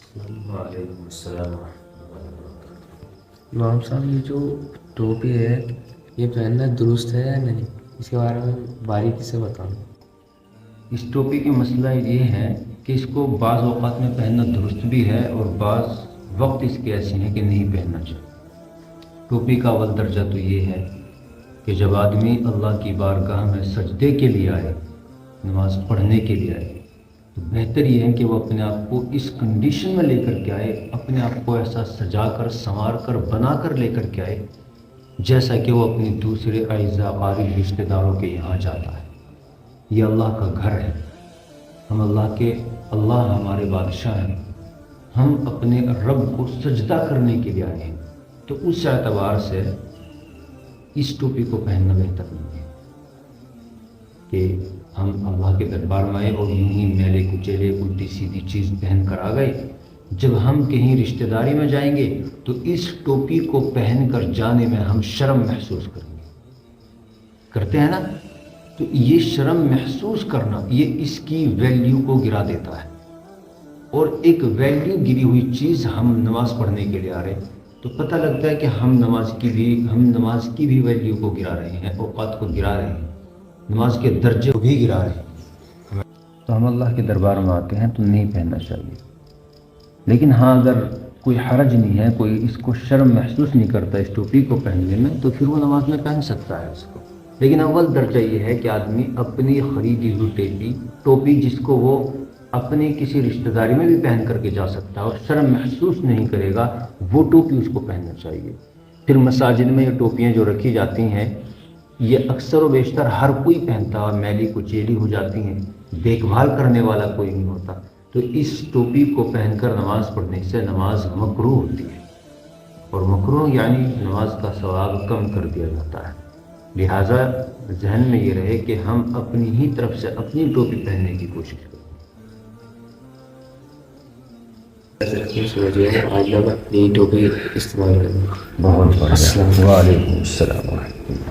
وعلیکم السلام ورحمۃ اللہ وبرکاتہ۔ امام صاحب یہ جو ٹوپی ہے یہ پہننا درست ہے یا نہیں، اس کے بارے میں باریکی سے بتاؤں۔ اس ٹوپی کی مسئلہ یہ ہے کہ اس کو بعض اوقات میں پہننا درست بھی ہے اور بعض وقت اس کے ایسے ہیں کہ نہیں پہننا چاہیے۔ ٹوپی کا اول درجہ تو یہ ہے کہ جب آدمی اللہ کی بارگاہ میں سجدے کے لیے آئے، نماز پڑھنے کے لیے آئے، تو بہتر یہ ہے کہ وہ اپنے آپ کو اس کنڈیشن میں لے کر کے آئے، اپنے آپ کو ایسا سجا کر سنوار کر بنا کر لے کر کے آئے جیسا کہ وہ اپنے دوسرے اعزاء قریب رشتہ داروں کے یہاں جاتا ہے۔ یہ اللہ کا گھر ہے، ہم اللہ ہمارے بادشاہ ہیں، ہم اپنے رب کو سجدہ کرنے کے لیے آئے ہیں، تو اس اعتبار سے اس ٹوپی کو پہننا بہتر نہیں ہے کہ ہم اللہ کے دربار میں آئے اور یوں ہی میلے کچیلے الٹی سیدھی چیز پہن کر آ گئے۔ جب ہم کہیں رشتہ داری میں جائیں گے تو اس ٹوپی کو پہن کر جانے میں ہم شرم محسوس کریں گے، کرتے ہیں نا؟ تو یہ شرم محسوس کرنا یہ اس کی ویلیو کو گرا دیتا ہے، اور ایک ویلیو گری ہوئی چیز ہم نماز پڑھنے کے لیے آ رہے ہیں تو پتہ لگتا ہے کہ ہم نماز کی بھی ویلیو کو گرا رہے ہیں، اوقات کو گرا رہے ہیں، نماز کے درجے کو بھی گرا رہے ہیں۔ تو ہم اللہ کے دربار میں آتے ہیں تو نہیں پہننا چاہیے۔ لیکن ہاں اگر کوئی حرج نہیں ہے، کوئی اس کو شرم محسوس نہیں کرتا اس ٹوپی کو پہننے میں، تو پھر وہ نماز میں پہن سکتا ہے اس کو۔ لیکن اول درجہ یہ ہے کہ آدمی اپنی خریدی ہوئی ٹوپی جس کو وہ اپنی کسی رشتہ داری میں بھی پہن کر کے جا سکتا ہے اور شرم محسوس نہیں کرے گا، وہ ٹوپی اس کو پہننا چاہیے۔ پھر مساجد میں یہ ٹوپیاں جو رکھی جاتی ہیں یہ اکثر و بیشتر ہر کوئی پہنتا ہے، میلی کچیلی ہو جاتی ہیں، دیکھ بھال کرنے والا کوئی نہیں ہوتا، تو اس ٹوپی کو پہن کر نماز پڑھنے سے نماز مکروہ ہوتی ہے، اور مکروہ یعنی نماز کا ثواب کم کر دیا جاتا ہے۔ لہٰذا ذہن میں یہ رہے کہ ہم اپنی ہی طرف سے اپنی ٹوپی پہننے کی کوشش کریں۔ آج لوگ اپنی ٹوپی استعمال کریں۔ بہت بڑھیا۔ وعلیکم السلام ورحمۃ اللہ۔